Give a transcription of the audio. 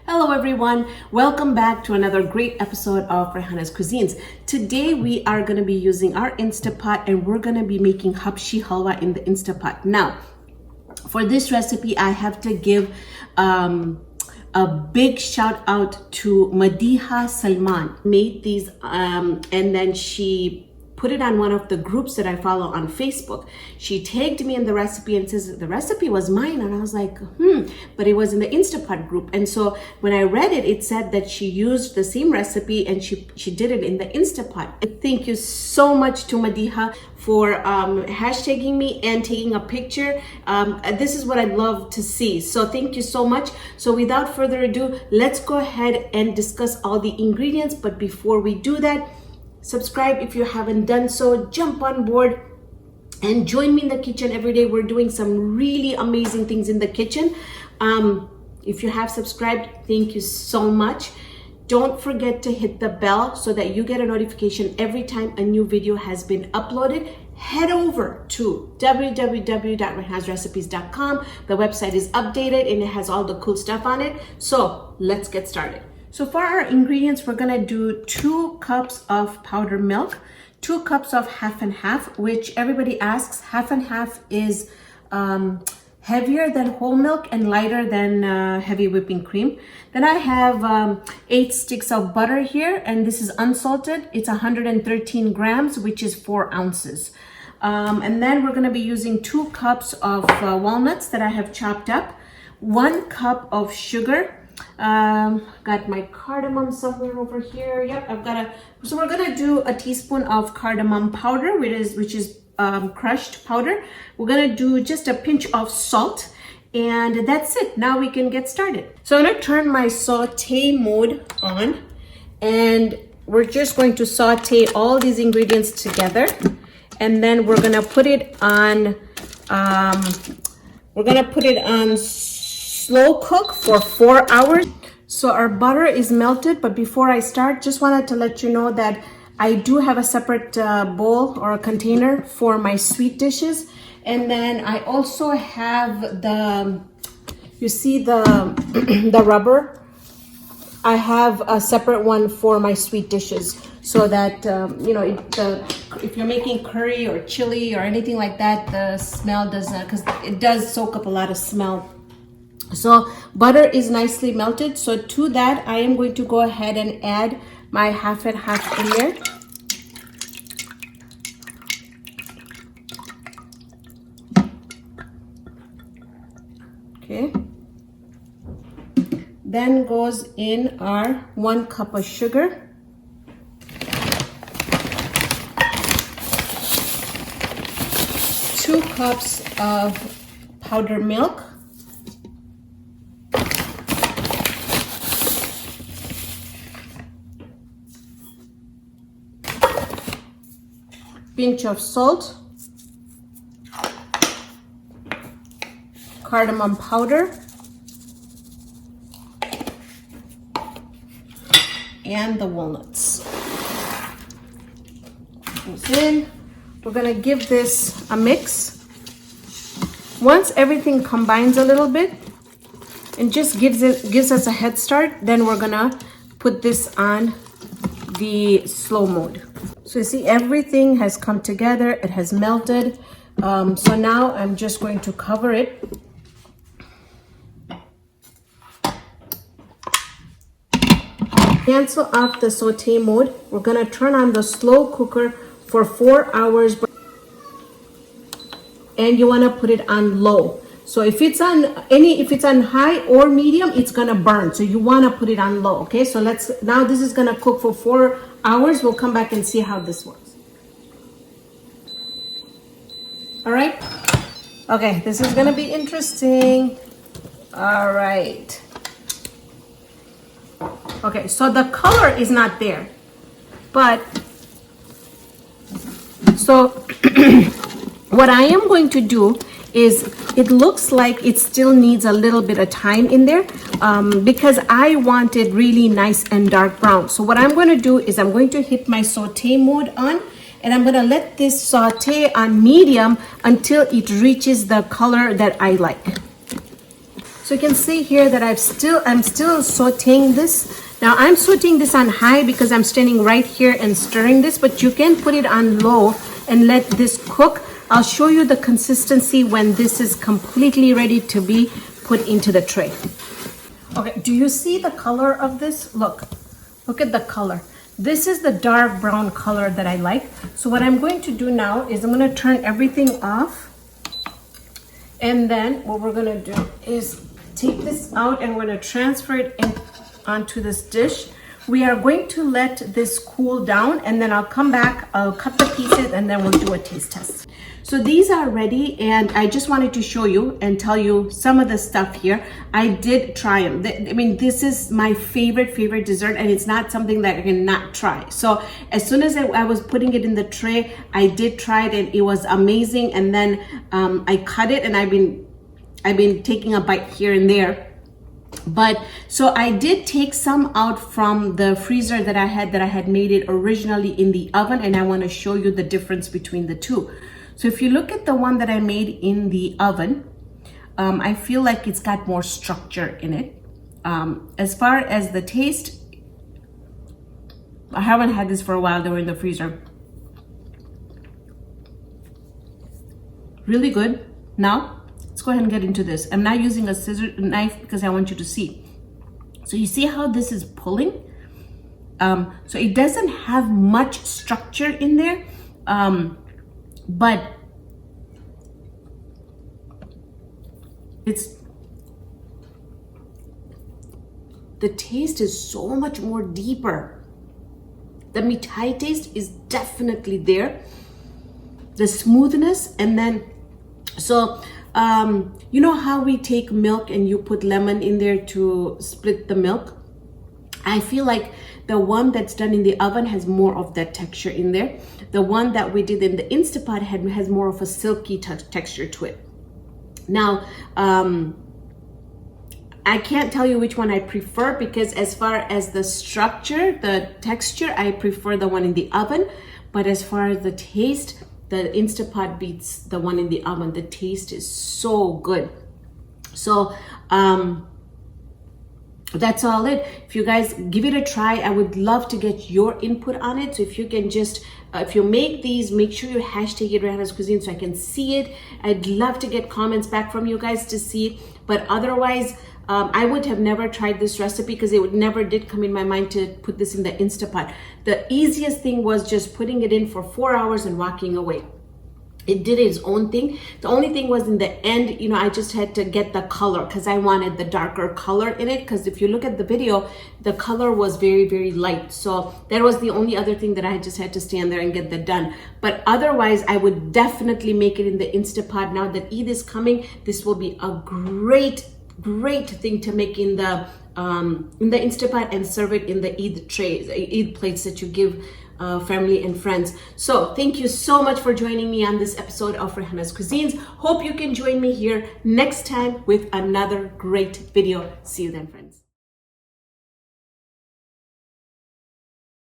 Hello everyone, welcome back to another great episode of Raihana's Cuisines. Today we are going to be using our Insta Pot and we're going to be making Habshy Halwa in the Insta Pot. Now, for this recipe I have to give a big shout out to Madiha Salman. Made these and then she put it on one of the groups that I follow on Facebook. She tagged me in the recipe and says the recipe was mine, and I was like, but it was in the Instapot group. And so when I read it, it said that she used the same recipe and she did it in the Instapot. Thank you so much to Madiha for hashtagging me and taking a picture. This is what I love to see, so thank you so much. So without further ado, let's go ahead and discuss all the ingredients. But before we do that, subscribe if you haven't done so, jump on board and join me in the kitchen every day. We're doing some really amazing things in the kitchen. If you have subscribed, thank you so much. Don't forget to hit the bell so that you get a notification every time a new video has been uploaded. Head over to www.raihanasrecipes.com. The website is updated and it has all the cool stuff on it. So let's get started. So for our ingredients, we're gonna do 2 cups of powdered milk, 2 cups of half and half, which everybody asks. Half and half is heavier than whole milk and lighter than heavy whipping cream. Then I have 8 sticks of butter here, and this is unsalted. It's 113 grams, which is 4 ounces. And then we're gonna be using 2 cups of walnuts that I have chopped up, 1 cup of sugar. Got my cardamom somewhere over here. Yep, I've got so we're gonna do a teaspoon of cardamom powder, which is crushed powder. We're gonna do just a pinch of salt, and that's it. Now we can get started. So I'm gonna turn my saute mode on, and we're just going to saute all these ingredients together, and then we're gonna put it on slow cook for 4 hours. So our butter is melted, but before I start, just wanted to let you know that I do have a separate bowl or a container for my sweet dishes. And then I also have you see the rubber? I have a separate one for my sweet dishes, so that if you're making curry or chili or anything like that, the smell doesn't, because it does soak up a lot of smell. So butter is nicely melted. So to that, I am going to go ahead and add my half and half in there. Okay. Then goes in our 1 cup of sugar. Two cups of powdered milk. Pinch of salt, cardamom powder, and the walnuts. Goes in. We're gonna give this a mix. Once everything combines a little bit and just gives us a head start, then we're gonna put this on the slow mode. So you see, everything has come together, it has melted. So now I'm just going to cover it. Cancel off the saute mode. We're gonna turn on the slow cooker for 4 hours. And you wanna put it on low. So if it's on high or medium, it's gonna burn. So you wanna put it on low, okay? So now this is gonna cook for 4 hours. We'll come back and see how this works. All right. Okay, this is gonna be interesting. All right. Okay, so the color is not there, but so what I am going to do is, it looks like it still needs a little bit of time in there because I want it really nice and dark brown. So what I'm going to do is I'm going to hit my saute mode on, and I'm going to let this saute on medium until it reaches the color that I like. So you can see here that I'm still sauteing this. Now I'm sauteing this on high because I'm standing right here and stirring this, but you can put it on low and let this cook. I'll show you the consistency when this is completely ready to be put into the tray. Okay, do you see the color of this? Look at the color. This is the dark brown color that I like. So what I'm going to do now is I'm going to turn everything off. And then what we're going to do is take this out and we're going to transfer it onto this dish. We are going to let this cool down and then I'll come back, I'll cut the pieces and then we'll do a taste test. So these are ready and I just wanted to show you and tell you some of the stuff here. I did try them. I mean, this is my favorite dessert and it's not something that I can not try. So as soon as I was putting it in the tray, I did try it and it was amazing. And then I cut it and I've been taking a bite here and there. But so I did take some out from the freezer that I had made it originally in the oven, and I want to show you the difference between the two. So if you look at the one that I made in the oven, I feel like it's got more structure in it. As far as the taste, I haven't had this for a while. They were in the freezer. Really good. Now let's go ahead and get into this. I'm not using a knife because I want you to see. So you see how this is pulling? So it doesn't have much structure in there, but the taste is so much more deeper. The Mithai taste is definitely there. The smoothness, and then so you know how we take milk and you put lemon in there to split the milk? I feel like the one that's done in the oven has more of that texture in there. The one that we did in the Insta Pot has more of a silky texture to it. Now, I can't tell you which one I prefer because as far as the structure, the texture, I prefer the one in the oven. But as far as the taste, the Insta Pot beats the one in the oven. The taste is so good. So that's all it. If you guys give it a try, I would love to get your input on it. So if you can just, if you make these, make sure you hashtag it Raihana's Cuisine so I can see it. I'd love to get comments back from you guys to see. But otherwise, I would have never tried this recipe because it never did come in my mind to put this in the Insta Pot. The easiest thing was just putting it in for 4 hours and walking away. It did its own thing. The only thing was in the end, you know, I just had to get the color because I wanted the darker color in it. Because if you look at the video, the color was very light. So that was the only other thing that I just had to stand there and get that done. But otherwise, I would definitely make it in the Insta Pot. Now that Eid is coming, this will be a great thing to make in the Insta Pot and serve it in the Eid trays, Eid plates that you give family and friends. So thank you so much for joining me on this episode of Raihana's Cuisines. Hope you can join me here next time with another great video. See you then, friends.